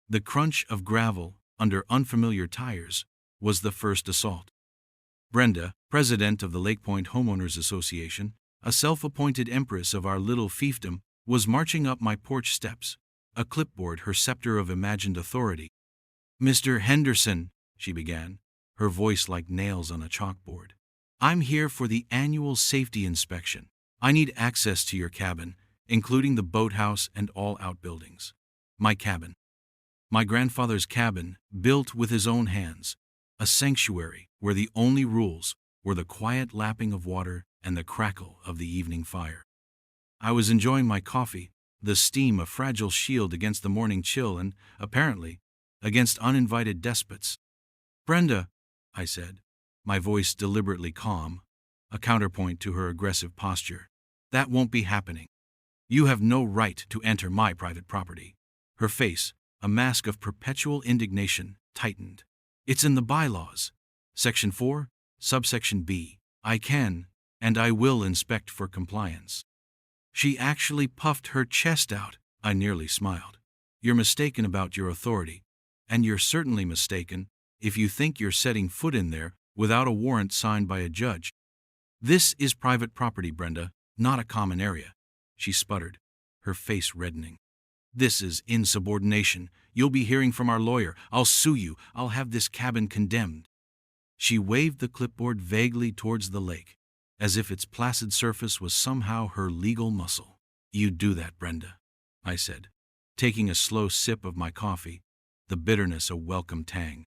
The crunch of gravel under unfamiliar tires was the first assault. Brenda, president of the Lake Point Homeowners Association, a self-appointed empress of our little fiefdom, was marching up my porch steps, a clipboard her scepter of imagined authority. "Mr. Henderson," she began, her voice like nails on a chalkboard, "I'm here for the annual safety inspection. I need access to your cabin, including the boathouse and all outbuildings." My cabin. My grandfather's cabin, built with his own hands, a sanctuary where the only rules were the quiet lapping of water and the crackle of the evening fire. I was enjoying my coffee, the steam a fragile shield against the morning chill and, apparently, against uninvited despots. "Brenda," I said, my voice deliberately calm, a counterpoint to her aggressive posture, "that won't be happening. You have no right to enter my private property." Her face, a mask of perpetual indignation, tightened. "It's in the bylaws. Section 4, subsection B. I can, and I will inspect for compliance." She actually puffed her chest out. I nearly smiled. "You're mistaken about your authority, and you're certainly mistaken if you think you're setting foot in there without a warrant signed by a judge. This is private property, Brenda, not a common area," she sputtered, her face reddening. "This is insubordination. You'll be hearing from our lawyer. I'll sue you. I'll have this cabin condemned." She waved the clipboard vaguely towards the lake, as if its placid surface was somehow her legal muscle. "You do that, Brenda," I said, taking a slow sip of my coffee, the bitterness a welcome tang.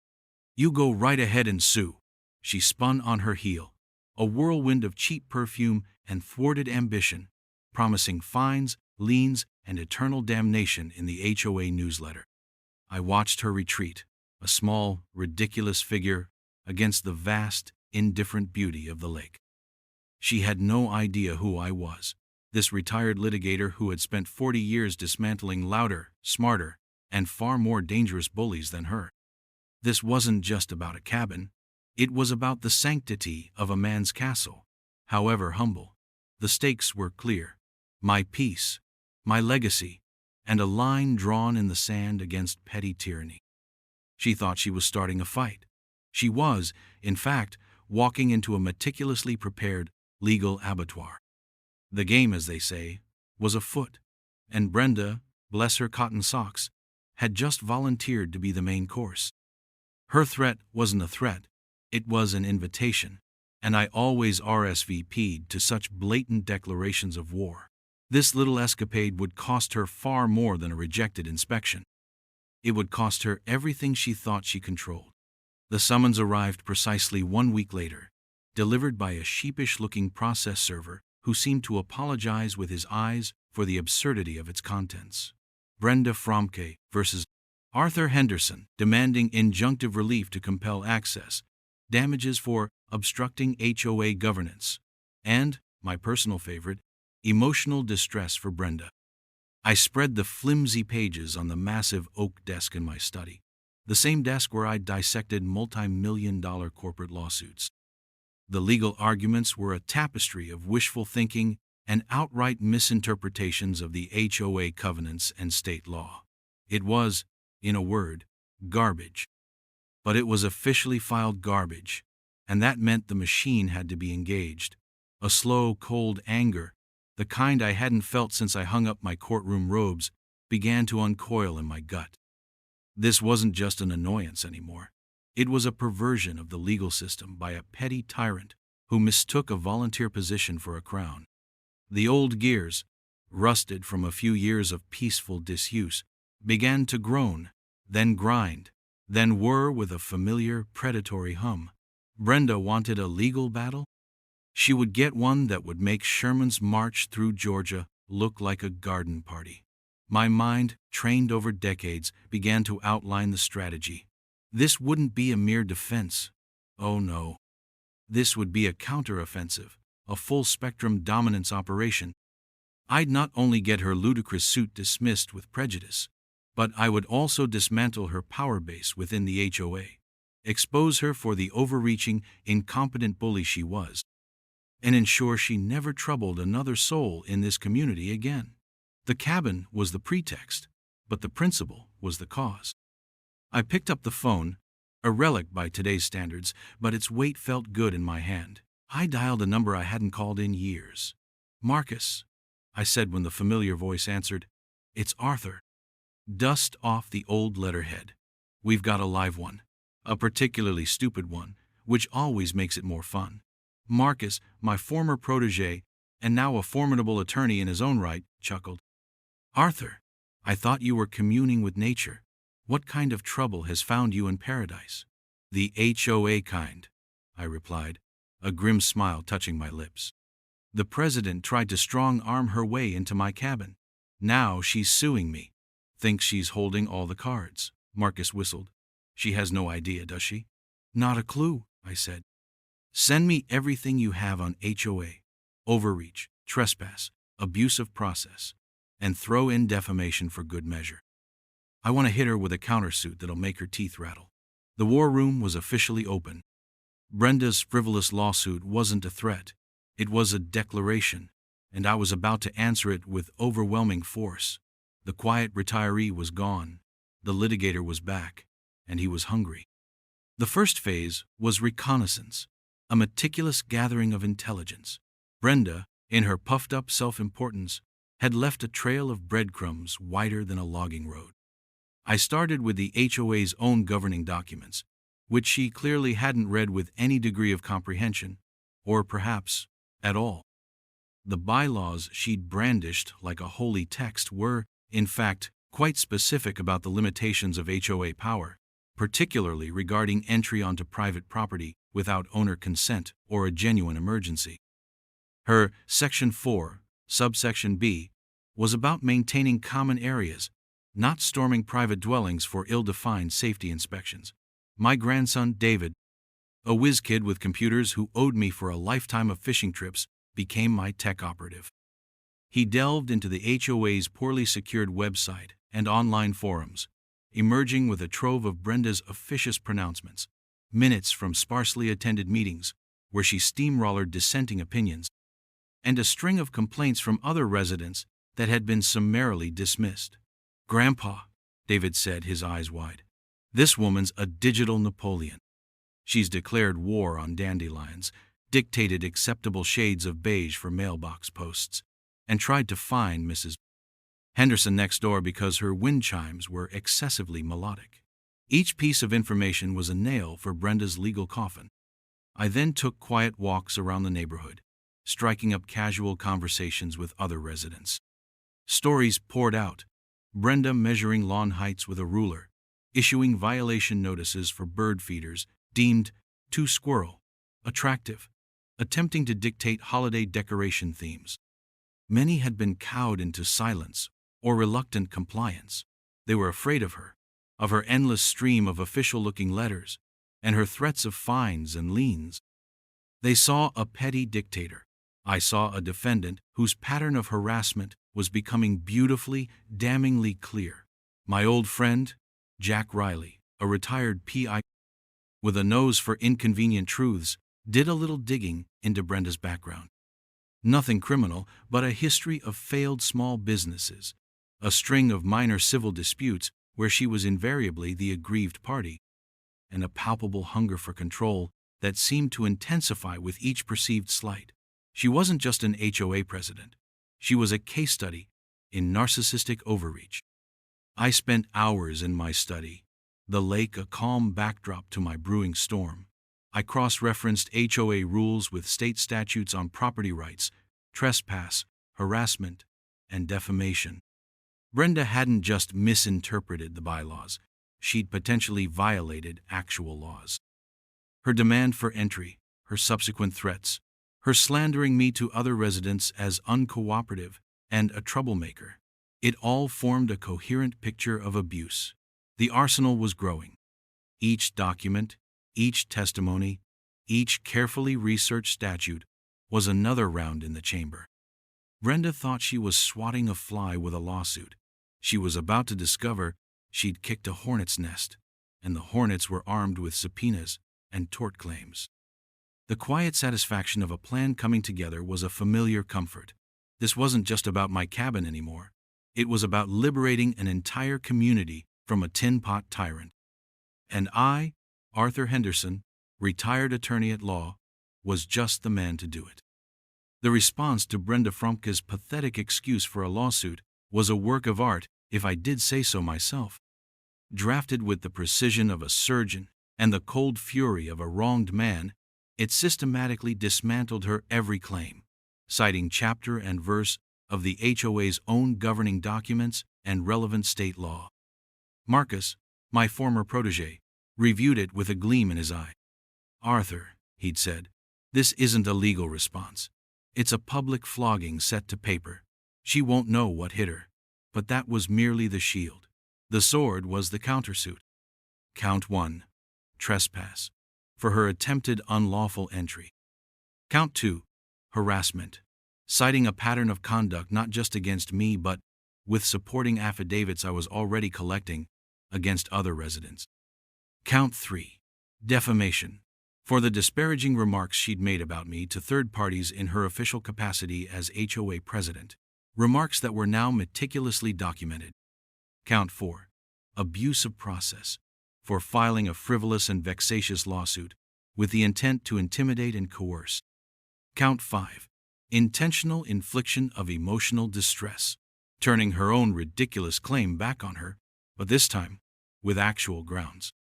"You go right ahead and sue." She spun on her heel, a whirlwind of cheap perfume and thwarted ambition, promising fines, liens, and eternal damnation in the HOA newsletter. I watched her retreat, a small, ridiculous figure against the vast, indifferent beauty of the lake. She had no idea who I was, this retired litigator who had spent 40 years dismantling louder, smarter, and far more dangerous bullies than her. This wasn't just about a cabin. It was about the sanctity of a man's castle. However humble, the stakes were clear. My peace, my legacy, and a line drawn in the sand against petty tyranny. She thought she was starting a fight. She was, in fact, walking into a meticulously prepared legal abattoir. The game, as they say, was afoot, and Brenda, bless her cotton socks, had just volunteered to be the main course. Her threat wasn't a threat, it was an invitation, and I always RSVP'd to such blatant declarations of war. This little escapade would cost her far more than a rejected inspection. It would cost her everything she thought she controlled. The summons arrived precisely 1 week later, delivered by a sheepish-looking process server who seemed to apologize with his eyes for the absurdity of its contents. Brenda Fromke versus Arthur Henderson, demanding injunctive relief to compel access, damages for obstructing HOA governance, and, my personal favorite, emotional distress for Brenda. I spread the flimsy pages on the massive oak desk in my study, the same desk where I'd dissected multi-million-dollar corporate lawsuits. The legal arguments were a tapestry of wishful thinking and outright misinterpretations of the HOA covenants and state law. It was, in a word, garbage. But it was officially filed garbage, and that meant the machine had to be engaged. A slow, cold anger, the kind I hadn't felt since I hung up my courtroom robes, began to uncoil in my gut. This wasn't just an annoyance anymore. It was a perversion of the legal system by a petty tyrant who mistook a volunteer position for a crown. The old gears, rusted from a few years of peaceful disuse, began to groan, then grind, then whir with a familiar, predatory hum. Brenda wanted a legal battle? She would get one that would make Sherman's march through Georgia look like a garden party. My mind, trained over decades, began to outline the strategy. This wouldn't be a mere defense. Oh no. This would be a counteroffensive, a full-spectrum dominance operation. I'd not only get her ludicrous suit dismissed with prejudice, but I would also dismantle her power base within the HOA, expose her for the overreaching, incompetent bully she was, and ensure she never troubled another soul in this community again. The cabin was the pretext, but the principle was the cause. I picked up the phone, a relic by today's standards, but its weight felt good in my hand. I dialed a number I hadn't called in years. "Marcus," I said when the familiar voice answered. "It's Arthur." Dust off the old letterhead. We've got a live one. A particularly stupid one, which always makes it more fun. Marcus, my former protege, and now a formidable attorney in his own right, chuckled. "Arthur, I thought you were communing with nature. What kind of trouble has found you in paradise?" "The HOA kind," I replied, a grim smile touching my lips. "The president tried to strong-arm her way into my cabin. Now she's suing me. Thinks she's holding all the cards." Marcus whistled. "She has no idea, does she?" "Not a clue," I said. "Send me everything you have on HOA, overreach, trespass, abuse of process, and throw in defamation for good measure. I want to hit her with a countersuit that'll make her teeth rattle." The war room was officially open. Brenda's frivolous lawsuit wasn't a threat. It was a declaration, and I was about to answer it with overwhelming force. The quiet retiree was gone, the litigator was back, and he was hungry. The first phase was reconnaissance, a meticulous gathering of intelligence. Brenda, in her puffed-up self-importance, had left a trail of breadcrumbs wider than a logging road. I started with the HOA's own governing documents, which she clearly hadn't read with any degree of comprehension, or perhaps at all. The bylaws she'd brandished like a holy text were, in fact, quite specific about the limitations of HOA power, particularly regarding entry onto private property without owner consent or a genuine emergency. Her Section 4, subsection B, was about maintaining common areas, not storming private dwellings for ill-defined safety inspections. My grandson, David, a whiz kid with computers who owed me for a lifetime of fishing trips, became my tech operative. He delved into the HOA's poorly secured website and online forums, emerging with a trove of Brenda's officious pronouncements, minutes from sparsely attended meetings where she steamrollered dissenting opinions, and a string of complaints from other residents that had been summarily dismissed. "Grandpa," David said, his eyes wide, "this woman's a digital Napoleon. She's declared war on dandelions, dictated acceptable shades of beige for mailbox posts, and tried to fine Mrs. Henderson next door because her wind chimes were excessively melodic." Each piece of information was a nail for Brenda's legal coffin. I then took quiet walks around the neighborhood, striking up casual conversations with other residents. Stories poured out, Brenda measuring lawn heights with a ruler, issuing violation notices for bird feeders deemed too squirrel attractive, attempting to dictate holiday decoration themes. Many had been cowed into silence or reluctant compliance. They were afraid of her endless stream of official-looking letters, and her threats of fines and liens. They saw a petty dictator. I saw a defendant whose pattern of harassment was becoming beautifully, damningly clear. My old friend, Jack Riley, a retired PI with a nose for inconvenient truths, did a little digging into Brenda's background. Nothing criminal, but a history of failed small businesses, a string of minor civil disputes where she was invariably the aggrieved party, and a palpable hunger for control that seemed to intensify with each perceived slight. She wasn't just an HOA president. She was a case study in narcissistic overreach. I spent hours in my study, the lake a calm backdrop to my brewing storm. I cross-referenced HOA rules with state statutes on property rights, trespass, harassment, and defamation. Brenda hadn't just misinterpreted the bylaws, she'd potentially violated actual laws. Her demand for entry, her subsequent threats, her slandering me to other residents as uncooperative and a troublemaker, it all formed a coherent picture of abuse. The arsenal was growing. Each document, each testimony, each carefully researched statute was another round in the chamber. Brenda thought she was swatting a fly with a lawsuit. She was about to discover she'd kicked a hornet's nest, and the hornets were armed with subpoenas and tort claims. The quiet satisfaction of a plan coming together was a familiar comfort. This wasn't just about my cabin anymore. It was about liberating an entire community from a tin pot tyrant. And I, Arthur Henderson, retired attorney at law, was just the man to do it. The response to Brenda Fromke's pathetic excuse for a lawsuit was a work of art, if I did say so myself. Drafted with the precision of a surgeon and the cold fury of a wronged man, it systematically dismantled her every claim, citing chapter and verse of the HOA's own governing documents and relevant state law. Marcus, my former protege, reviewed it with a gleam in his eye. "Arthur," he'd said, "this isn't a legal response. It's a public flogging set to paper. She won't know what hit her." But that was merely the shield. The sword was the countersuit. Count 1. Trespass, for her attempted unlawful entry. Count 2. Harassment, citing a pattern of conduct not just against me but, with supporting affidavits I was already collecting, against other residents. Count 3. Defamation, for the disparaging remarks she'd made about me to third parties in her official capacity as HOA president, remarks that were now meticulously documented. Count 4. Abuse of process, for filing a frivolous and vexatious lawsuit with the intent to intimidate and coerce. Count 5. Intentional infliction of emotional distress, turning her own ridiculous claim back on her, but this time with actual grounds.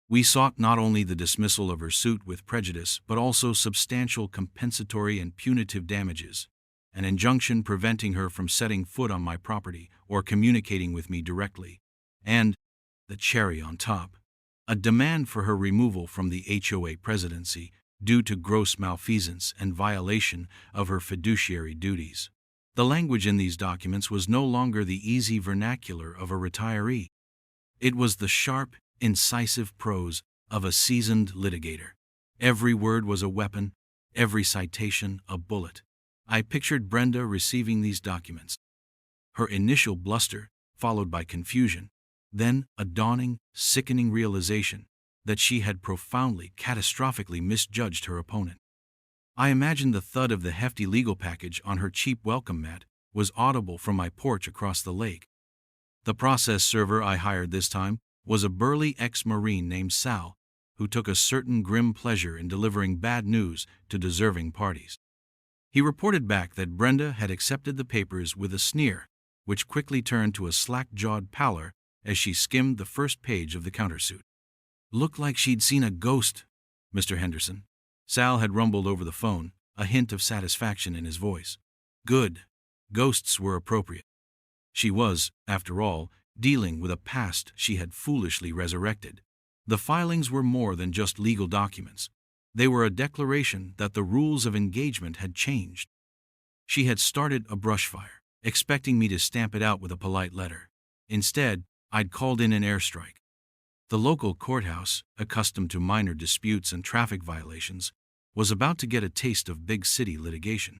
We sought not only the dismissal of her suit with prejudice but also substantial compensatory and punitive damages, an injunction preventing her from setting foot on my property or communicating with me directly, and, the cherry on top, a demand for her removal from the HOA presidency due to gross malfeasance and violation of her fiduciary duties. The language in these documents was no longer the easy vernacular of a retiree. It was the sharp, incisive prose of a seasoned litigator. Every word was a weapon, every citation a bullet. I pictured Brenda receiving these documents. Her initial bluster, followed by confusion, then a dawning, sickening realization that she had profoundly, catastrophically misjudged her opponent. I imagined the thud of the hefty legal package on her cheap welcome mat was audible from my porch across the lake. The process server I hired this time was a burly ex-Marine named Sal, who took a certain grim pleasure in delivering bad news to deserving parties. He reported back that Brenda had accepted the papers with a sneer, which quickly turned to a slack-jawed pallor as she skimmed the first page of the countersuit. "Looked like she'd seen a ghost, Mr. Henderson," Sal had rumbled over the phone, a hint of satisfaction in his voice. Good. Ghosts were appropriate. She was, after all, dealing with a past she had foolishly resurrected. The filings were more than just legal documents. They were a declaration that the rules of engagement had changed. She had started a brushfire, expecting me to stamp it out with a polite letter. Instead, I'd called in an airstrike. The local courthouse, accustomed to minor disputes and traffic violations, was about to get a taste of big city litigation.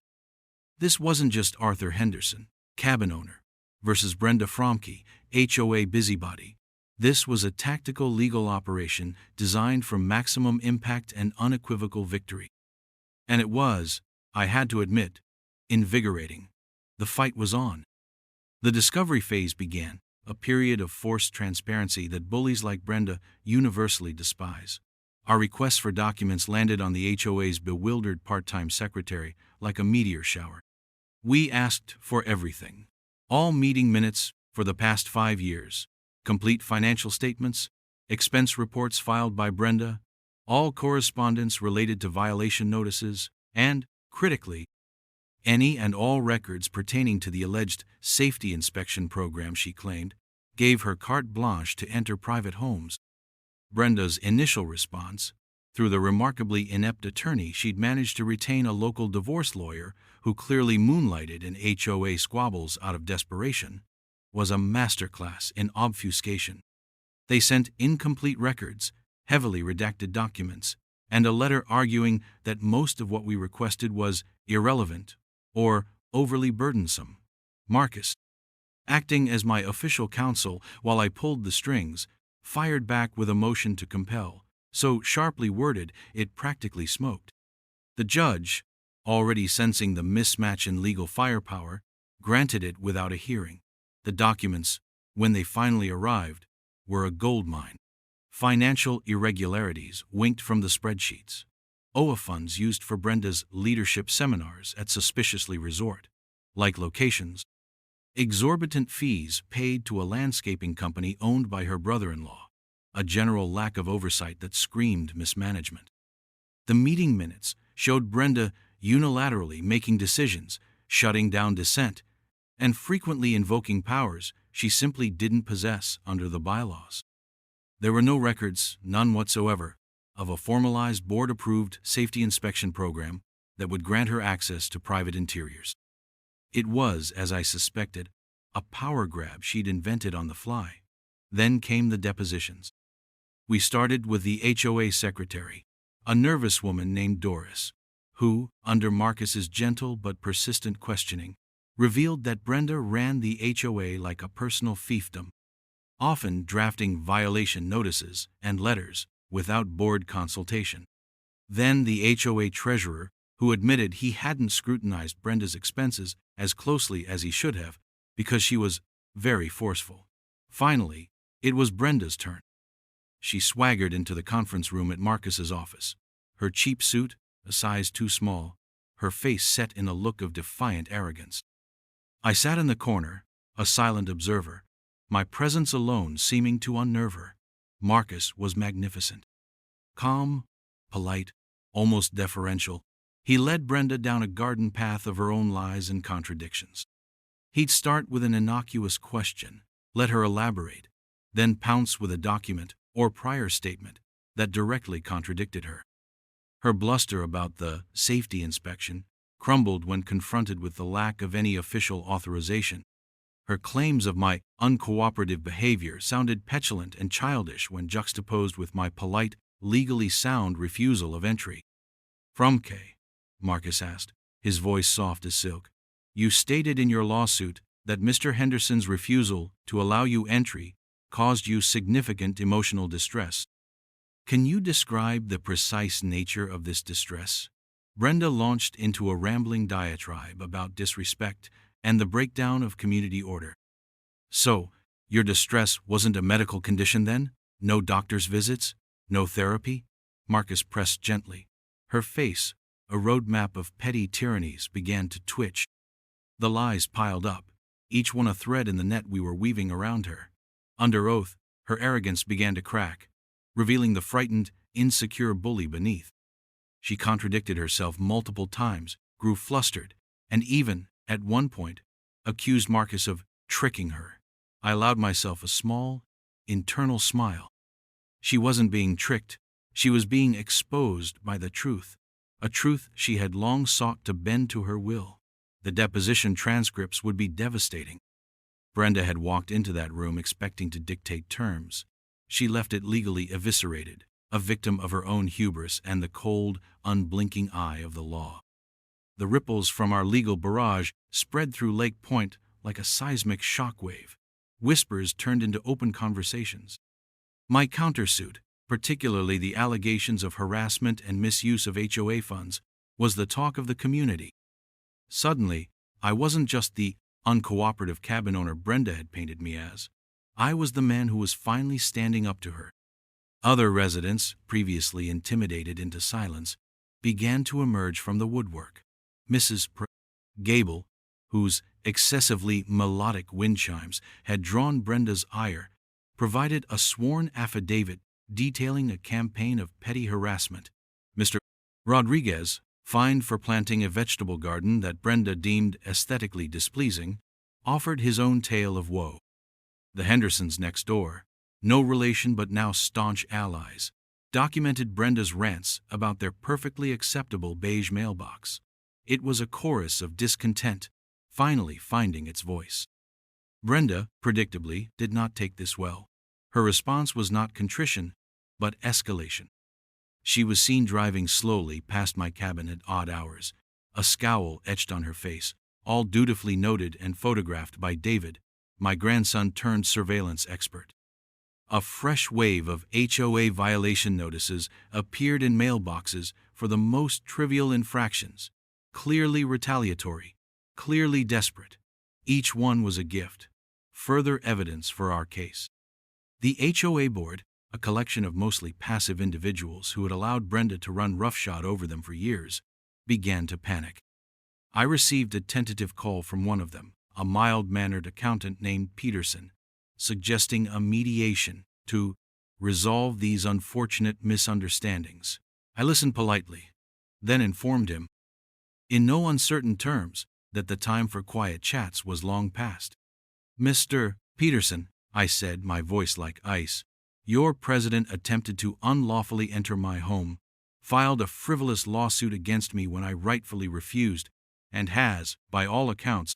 This wasn't just Arthur Henderson, cabin owner, versus Brenda Fromke, HOA busybody. This was a tactical legal operation designed for maximum impact and unequivocal victory. And it was, I had to admit, invigorating. The fight was on. The discovery phase began, a period of forced transparency that bullies like Brenda universally despise. Our requests for documents landed on the HOA's bewildered part-time secretary like a meteor shower. We asked for everything. All meeting minutes for the past 5 years, complete financial statements, expense reports filed by Brenda, all correspondence related to violation notices, and, critically, any and all records pertaining to the alleged safety inspection program she claimed gave her carte blanche to enter private homes. Brenda's initial response, through the remarkably inept attorney she'd managed to retain, a local divorce lawyer who clearly moonlighted in HOA squabbles out of desperation, was a masterclass in obfuscation. They sent incomplete records, heavily redacted documents, and a letter arguing that most of what we requested was irrelevant or overly burdensome. Marcus, acting as my official counsel while I pulled the strings, fired back with a motion to compel, so sharply worded it practically smoked. The judge, already sensing the mismatch in legal firepower, granted it without a hearing. The documents, when they finally arrived, were a goldmine. Financial irregularities winked from the spreadsheets. HOA funds used for Brenda's leadership seminars at suspiciously resort-like locations. Exorbitant fees paid to a landscaping company owned by her brother-in-law. A general lack of oversight that screamed mismanagement. The meeting minutes showed Brenda unilaterally making decisions, shutting down dissent, and frequently invoking powers she simply didn't possess under the bylaws. There were no records, none whatsoever, of a formalized board-approved safety inspection program that would grant her access to private interiors. It was, as I suspected, a power grab she'd invented on the fly. Then came the depositions. We started with the HOA secretary, a nervous woman named Doris, who, under Marcus's gentle but persistent questioning, revealed that Brenda ran the HOA like a personal fiefdom, often drafting violation notices and letters without board consultation. Then the HOA treasurer, who admitted he hadn't scrutinized Brenda's expenses as closely as he should have because she was very forceful. Finally, it was Brenda's turn. She swaggered into the conference room at Marcus's office, her cheap suit a size too small, her face set in a look of defiant arrogance. I sat in the corner, a silent observer, my presence alone seeming to unnerve her. Marcus was magnificent. Calm, polite, almost deferential, he led Brenda down a garden path of her own lies and contradictions. He'd start with an innocuous question, let her elaborate, then pounce with a document or prior statement that directly contradicted her. Her bluster about the safety inspection crumbled when confronted with the lack of any official authorization. Her claims of my uncooperative behavior sounded petulant and childish when juxtaposed with my polite, legally sound refusal of entry. "From K?" Marcus asked, his voice soft as silk. "You stated in your lawsuit that Mr. Henderson's refusal to allow you entry caused you significant emotional distress. Can you describe the precise nature of this distress?" Brenda launched into a rambling diatribe about disrespect and the breakdown of community order. "So, your distress wasn't a medical condition then? No doctor's visits? No therapy?" Marcus pressed gently. Her face, a roadmap of petty tyrannies, began to twitch. The lies piled up, each one a thread in the net we were weaving around her. Under oath, her arrogance began to crack, revealing the frightened, insecure bully beneath. She contradicted herself multiple times, grew flustered, and even, at one point, accused Marcus of tricking her. I allowed myself a small, internal smile. She wasn't being tricked, she was being exposed by the truth, a truth she had long sought to bend to her will. The deposition transcripts would be devastating. Brenda had walked into that room expecting to dictate terms. She left it legally eviscerated, a victim of her own hubris and the cold, unblinking eye of the law. The ripples from our legal barrage spread through Lake Point like a seismic shockwave. Whispers turned into open conversations. My countersuit, particularly the allegations of harassment and misuse of HOA funds, was the talk of the community. Suddenly, I wasn't just the uncooperative cabin owner Brenda had painted me as. I was the man who was finally standing up to her. Other residents, previously intimidated into silence, began to emerge from the woodwork. Mrs. Gable, whose excessively melodic wind chimes had drawn Brenda's ire, provided a sworn affidavit detailing a campaign of petty harassment. Mr. Rodriguez, fined for planting a vegetable garden that Brenda deemed aesthetically displeasing, offered his own tale of woe. The Hendersons next door, no relation but now staunch allies, documented Brenda's rants about their perfectly acceptable beige mailbox. It was a chorus of discontent, finally finding its voice. Brenda, predictably, did not take this well. Her response was not contrition, but escalation. She was seen driving slowly past my cabin at odd hours, a scowl etched on her face, all dutifully noted and photographed by David, my grandson-turned-surveillance expert. A fresh wave of HOA violation notices appeared in mailboxes for the most trivial infractions, clearly retaliatory, clearly desperate. Each one was a gift, further evidence for our case. The HOA board, a collection of mostly passive individuals who had allowed Brenda to run roughshod over them for years, began to panic. I received a tentative call from one of them, a mild-mannered accountant named Peterson, suggesting a mediation to resolve these unfortunate misunderstandings. I listened politely, then informed him, in no uncertain terms, that the time for quiet chats was long past. "Mr. Peterson," I said, my voice like ice, "your president attempted to unlawfully enter my home, filed a frivolous lawsuit against me when I rightfully refused, and has, by all accounts,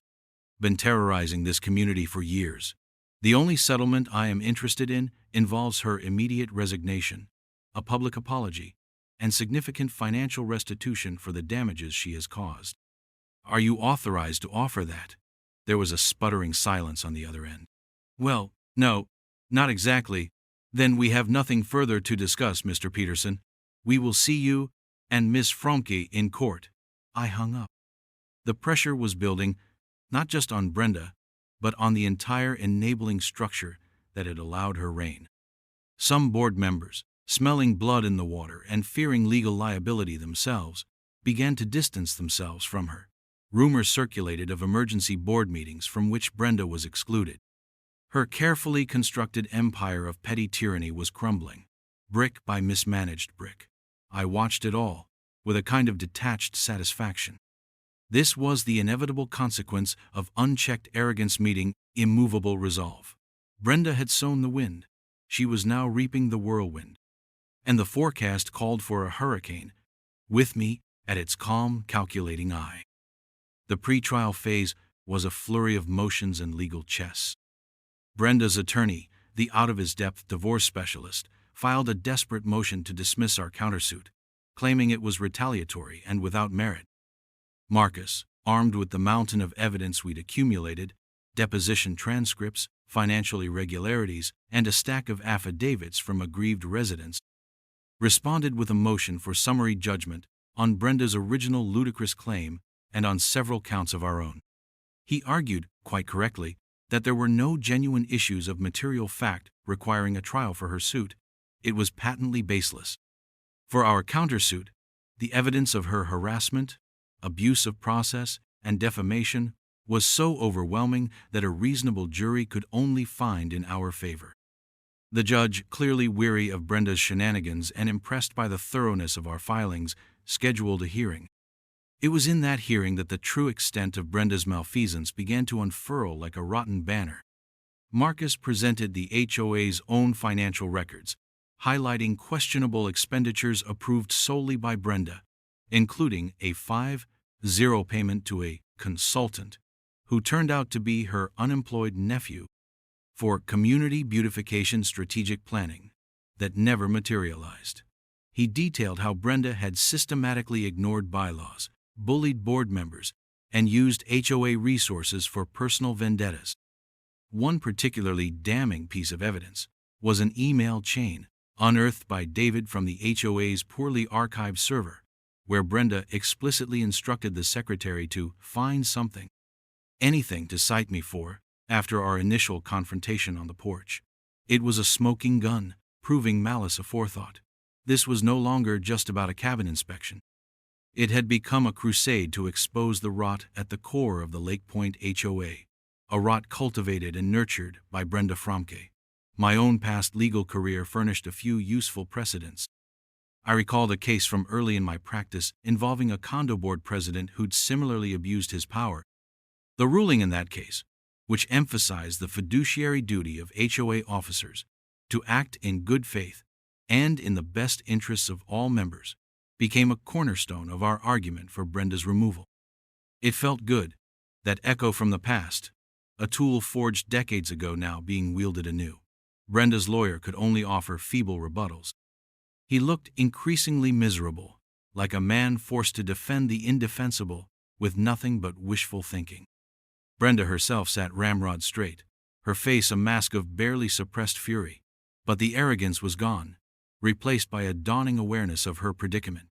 been terrorizing this community for years. The only settlement I am interested in involves her immediate resignation, a public apology, and significant financial restitution for the damages she has caused." "Are you authorized to offer that?" There was a sputtering silence on the other end. "Well, no, not exactly." "Then we have nothing further to discuss, Mr. Peterson. We will see you and Miss Fromke in court." I hung up. The pressure was building, not just on Brenda, but on the entire enabling structure that had allowed her reign. Some board members, smelling blood in the water and fearing legal liability themselves, began to distance themselves from her. Rumors circulated of emergency board meetings from which Brenda was excluded. Her carefully constructed empire of petty tyranny was crumbling, brick by mismanaged brick. I watched it all, with a kind of detached satisfaction. This was the inevitable consequence of unchecked arrogance meeting immovable resolve. Brenda had sown the wind. She was now reaping the whirlwind. And the forecast called for a hurricane, with me at its calm, calculating eye. The pre-trial phase was a flurry of motions and legal chess. Brenda's attorney, the out-of-his-depth divorce specialist, filed a desperate motion to dismiss our countersuit, claiming it was retaliatory and without merit. Marcus, armed with the mountain of evidence we'd accumulated, deposition transcripts, financial irregularities, and a stack of affidavits from aggrieved residents, responded with a motion for summary judgment on Brenda's original ludicrous claim and on several counts of our own. He argued, quite correctly, that there were no genuine issues of material fact requiring a trial for her suit. It was patently baseless. For our countersuit, the evidence of her harassment, abuse of process, and defamation was so overwhelming that a reasonable jury could only find in our favor. The judge, clearly weary of Brenda's shenanigans and impressed by the thoroughness of our filings, scheduled a hearing. It was in that hearing that the true extent of Brenda's malfeasance began to unfurl like a rotten banner. Marcus presented the HOA's own financial records, highlighting questionable expenditures approved solely by Brenda, including a 5-0 payment to a consultant, who turned out to be her unemployed nephew, for community beautification strategic planning, that never materialized. He detailed how Brenda had systematically ignored bylaws, bullied board members, and used HOA resources for personal vendettas. One particularly damning piece of evidence was an email chain unearthed by David from the HOA's poorly archived server, where Brenda explicitly instructed the secretary to find something, anything to cite me for, after our initial confrontation on the porch. It was a smoking gun, proving malice aforethought. This was no longer just about a cabin inspection. It had become a crusade to expose the rot at the core of the Lake Point HOA, a rot cultivated and nurtured by Brenda Fromke. My own past legal career furnished a few useful precedents. I recalled a case from early in my practice involving a condo board president who'd similarly abused his power. The ruling in that case, which emphasized the fiduciary duty of HOA officers to act in good faith and in the best interests of all members, became a cornerstone of our argument for Brenda's removal. It felt good, that echo from the past, a tool forged decades ago now being wielded anew. Brenda's lawyer could only offer feeble rebuttals. He looked increasingly miserable, like a man forced to defend the indefensible with nothing but wishful thinking. Brenda herself sat ramrod straight, her face a mask of barely suppressed fury, but the arrogance was gone, replaced by a dawning awareness of her predicament.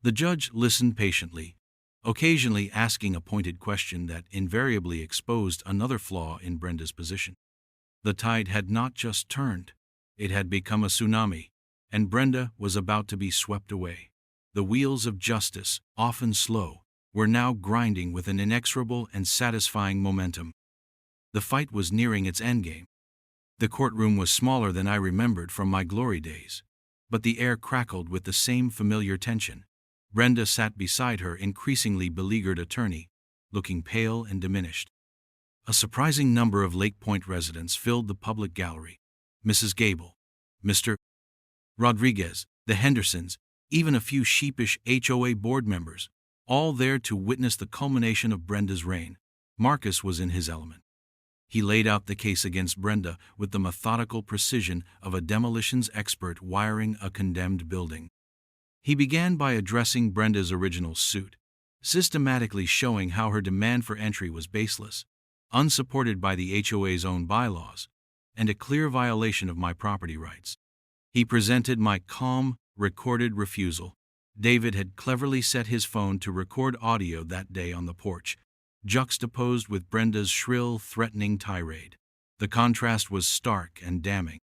The judge listened patiently, occasionally asking a pointed question that invariably exposed another flaw in Brenda's position. The tide had not just turned, It had become a tsunami, and Brenda was about to be swept away. The wheels of justice, often slow, were now grinding with an inexorable and satisfying momentum. The fight was nearing its endgame. The courtroom was smaller than I remembered from my glory days, but the air crackled with the same familiar tension. Brenda sat beside her increasingly beleaguered attorney, looking pale and diminished. A surprising number of Lake Point residents filled the public gallery. Mrs. Gable, Mr. Rodriguez, the Hendersons, even a few sheepish HOA board members, all there to witness the culmination of Brenda's reign. Marcus was in his element. He laid out the case against Brenda with the methodical precision of a demolitions expert wiring a condemned building. He began by addressing Brenda's original suit, systematically showing how her demand for entry was baseless, unsupported by the HOA's own bylaws, and a clear violation of my property rights. He presented my calm, recorded refusal. David had cleverly set his phone to record audio that day on the porch, juxtaposed with Brenda's shrill, threatening tirade. The contrast was stark and damning.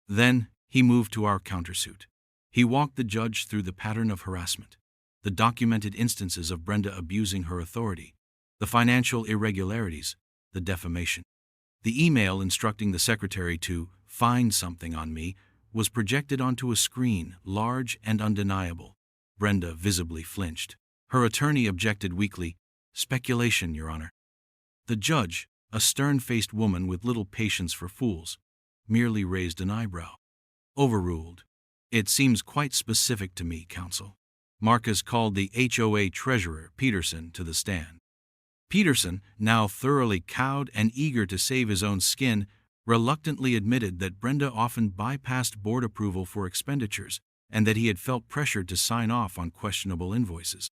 Then he moved to our countersuit. He walked the judge through the pattern of harassment, the documented instances of Brenda abusing her authority, the financial irregularities, the defamation. The email instructing the secretary to find something on me was projected onto a screen, large and undeniable. Brenda visibly flinched. Her attorney objected weakly. "Speculation, Your Honor." The judge, a stern-faced woman with little patience for fools, merely raised an eyebrow. "Overruled. It seems quite specific to me, counsel." Marcus called the HOA treasurer, Peterson, to the stand. Peterson, now thoroughly cowed and eager to save his own skin, reluctantly admitted that Brenda often bypassed board approval for expenditures and that he had felt pressured to sign off on questionable invoices.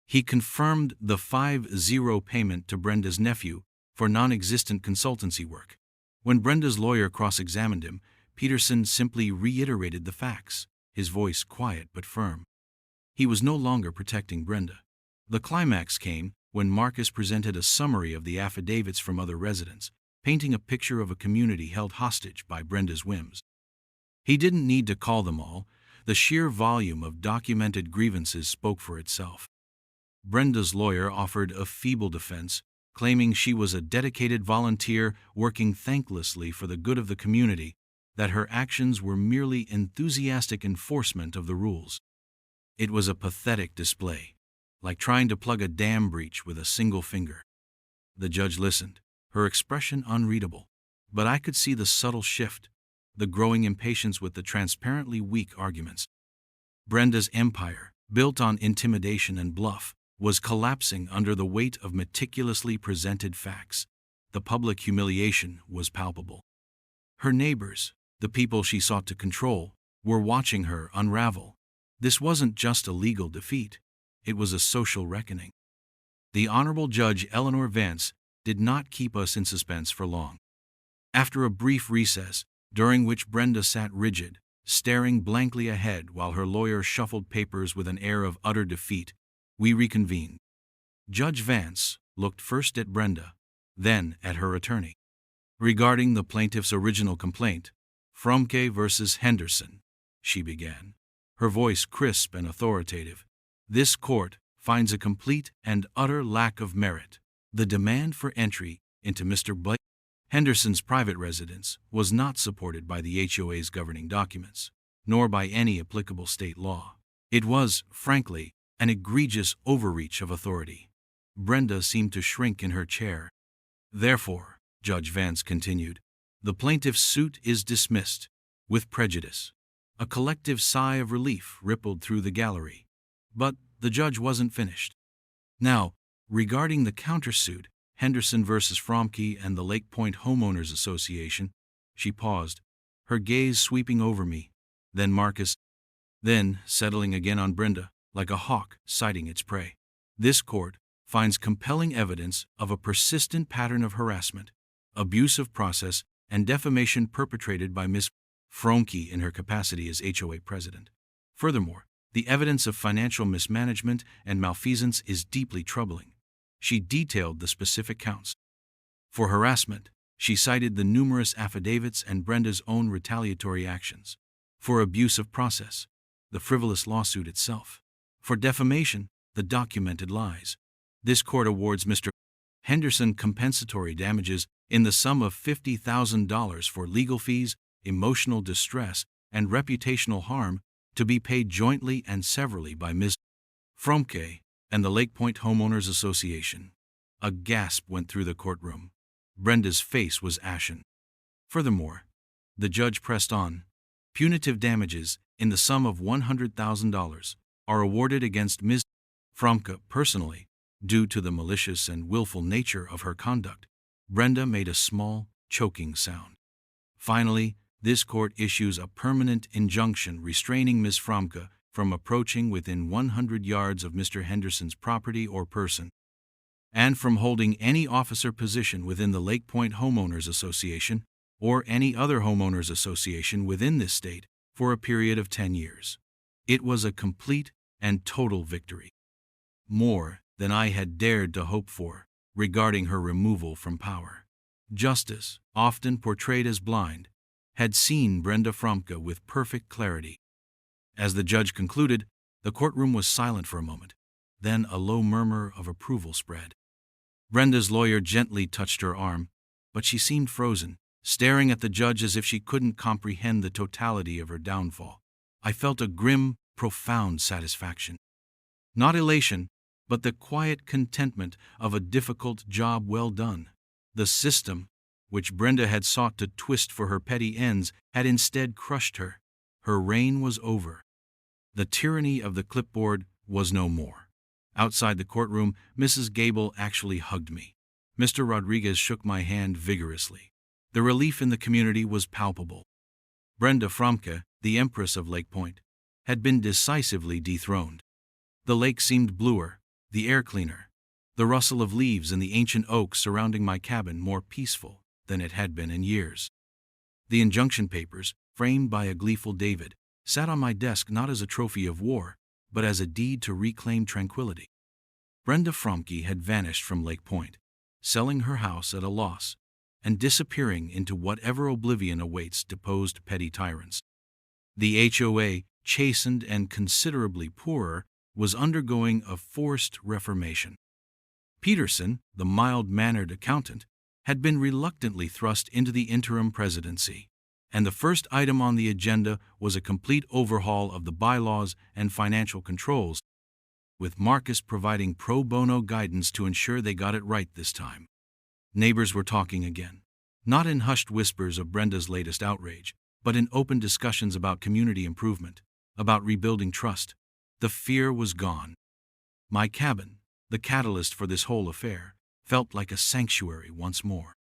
He confirmed the 5-0 payment to Brenda's nephew for non-existent consultancy work. When Brenda's lawyer cross-examined him, Peterson simply reiterated the facts, his voice quiet but firm. He was no longer protecting Brenda. The climax came when Marcus presented a summary of the affidavits from other residents, painting a picture of a community held hostage by Brenda's whims. He didn't need to call them all. The sheer volume of documented grievances spoke for itself. Brenda's lawyer offered a feeble defense, claiming she was a dedicated volunteer working thanklessly for the good of the community, that her actions were merely enthusiastic enforcement of the rules. It was a pathetic display, like trying to plug a dam breach with a single finger. The judge listened, her expression unreadable, but I could see the subtle shift, the growing impatience with the transparently weak arguments. Brenda's empire, built on intimidation and bluff, was collapsing under the weight of meticulously presented facts. The public humiliation was palpable. Her neighbors, the people she sought to control, were watching her unravel. This wasn't just a legal defeat, it was a social reckoning. The Honorable Judge Eleanor Vance did not keep us in suspense for long. After a brief recess, during which Brenda sat rigid, staring blankly ahead while her lawyer shuffled papers with an air of utter defeat, we reconvened. Judge Vance looked first at Brenda, then at her attorney. "Regarding the plaintiff's original complaint, Fromke versus Henderson," she began, her voice crisp and authoritative, "this court finds a complete and utter lack of merit. The demand for entry into Mr. Blake Henderson's private residence was not supported by the HOA's governing documents, nor by any applicable state law. It was, frankly, an egregious overreach of authority." Brenda seemed to shrink in her chair. "Therefore," Judge Vance continued, "the plaintiff's suit is dismissed, with prejudice." A collective sigh of relief rippled through the gallery. But the judge wasn't finished. "Now, regarding the countersuit, Henderson versus Fromke and the Lake Point Homeowners Association," she paused, her gaze sweeping over me, then Marcus, then settling again on Brenda, like a hawk sighting its prey. "This court finds compelling evidence of a persistent pattern of harassment, abuse of process, and defamation perpetrated by Ms. Fromke in her capacity as HOA president. Furthermore, the evidence of financial mismanagement and malfeasance is deeply troubling." She detailed the specific counts. For harassment, She cited the numerous affidavits and Brenda's own retaliatory actions. For abuse of process, the frivolous lawsuit itself. For defamation, the documented lies. This court awards Mr. Henderson compensatory damages in the sum of $50,000 for legal fees, emotional distress, and reputational harm to be paid jointly and severally by Ms. Fromke and the Lake Point Homeowners Association. A gasp went through the courtroom. Brenda's face was ashen. Furthermore, the judge pressed on. Punitive damages in the sum of $100,000 are awarded against Ms. Fromke personally, due to the malicious and willful nature of her conduct. Brenda made a small, choking sound. Finally, this court issues a permanent injunction restraining Ms. Fromke from approaching within 100 yards of Mr. Henderson's property or person, and from holding any officer position within the Lake Point Homeowners Association or any other homeowners association within this state for a period of 10 years. It was a complete and total victory. More than I had dared to hope for regarding her removal from power. Justice, often portrayed as blind, had seen Brenda Fromke with perfect clarity. As the judge concluded, the courtroom was silent for a moment. Then a low murmur of approval spread. Brenda's lawyer gently touched her arm, but she seemed frozen, staring at the judge as if she couldn't comprehend the totality of her downfall. I felt a grim, profound satisfaction. Not elation, but the quiet contentment of a difficult job well done. The system, which Brenda had sought to twist for her petty ends, had instead crushed her. Her reign was over. The tyranny of the clipboard was no more. Outside the courtroom, Mrs. Gable actually hugged me. Mr. Rodriguez shook my hand vigorously. The relief in the community was palpable. Brenda Fromke, the Empress of Lake Point, had been decisively dethroned. The lake seemed bluer, the air cleaner, the rustle of leaves in the ancient oaks surrounding my cabin more peaceful than it had been in years. The injunction papers, framed by a gleeful David, sat on my desk not as a trophy of war, but as a deed to reclaim tranquility. Brenda Fromke had vanished from Lake Point, selling her house at a loss, and disappearing into whatever oblivion awaits deposed petty tyrants. The HOA, chastened and considerably poorer, was undergoing a forced reformation. Peterson, the mild-mannered accountant, had been reluctantly thrust into the interim presidency, and the first item on the agenda was a complete overhaul of the bylaws and financial controls, with Marcus providing pro bono guidance to ensure they got it right this time. Neighbors were talking again, not in hushed whispers of Brenda's latest outrage, but in open discussions about community improvement, about rebuilding trust. The fear was gone. My cabin, the catalyst for this whole affair, felt like a sanctuary once more.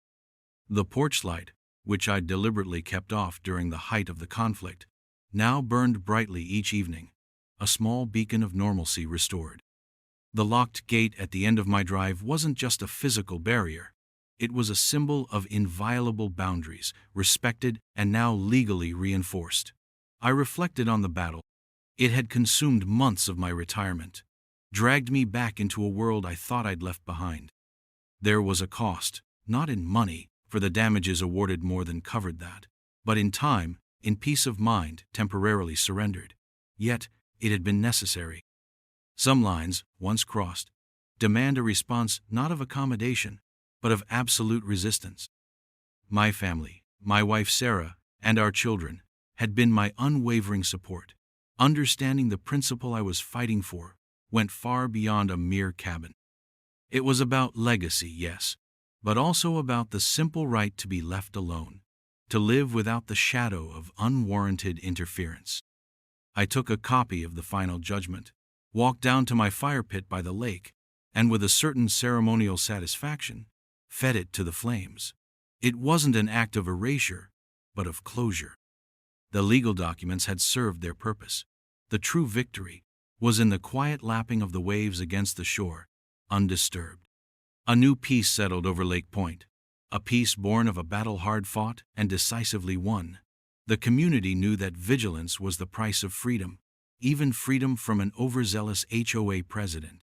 The porch light, which I deliberately kept off during the height of the conflict, now burned brightly each evening, a small beacon of normalcy restored. The locked gate at the end of my drive wasn't just a physical barrier. It was a symbol of inviolable boundaries, respected and now legally reinforced. I reflected on the battle. It had consumed months of my retirement, dragged me back into a world I thought I'd left behind. There was a cost, not in money, for the damages awarded more than covered that, but in time, in peace of mind, temporarily surrendered. Yet, it had been necessary. Some lines, once crossed, demand a response not of accommodation, but of absolute resistance. My family, my wife Sarah, and our children, had been my unwavering support. Understanding the principle I was fighting for went far beyond a mere cabin. It was about legacy, yes, but also about the simple right to be left alone, to live without the shadow of unwarranted interference. I took a copy of the final judgment, walked down to my fire pit by the lake, and with a certain ceremonial satisfaction, fed it to the flames. It wasn't an act of erasure, but of closure. The legal documents had served their purpose. The true victory was in the quiet lapping of the waves against the shore, undisturbed. A new peace settled over Lake Point, a peace born of a battle hard fought and decisively won. The community knew that vigilance was the price of freedom, even freedom from an overzealous HOA president.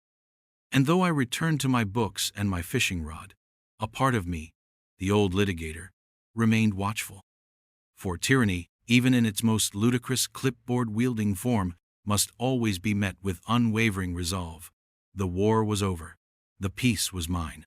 And though I returned to my books and my fishing rod, a part of me, the old litigator, remained watchful. For tyranny, even in its most ludicrous clipboard-wielding form, must always be met with unwavering resolve. The war was over. The peace was mine.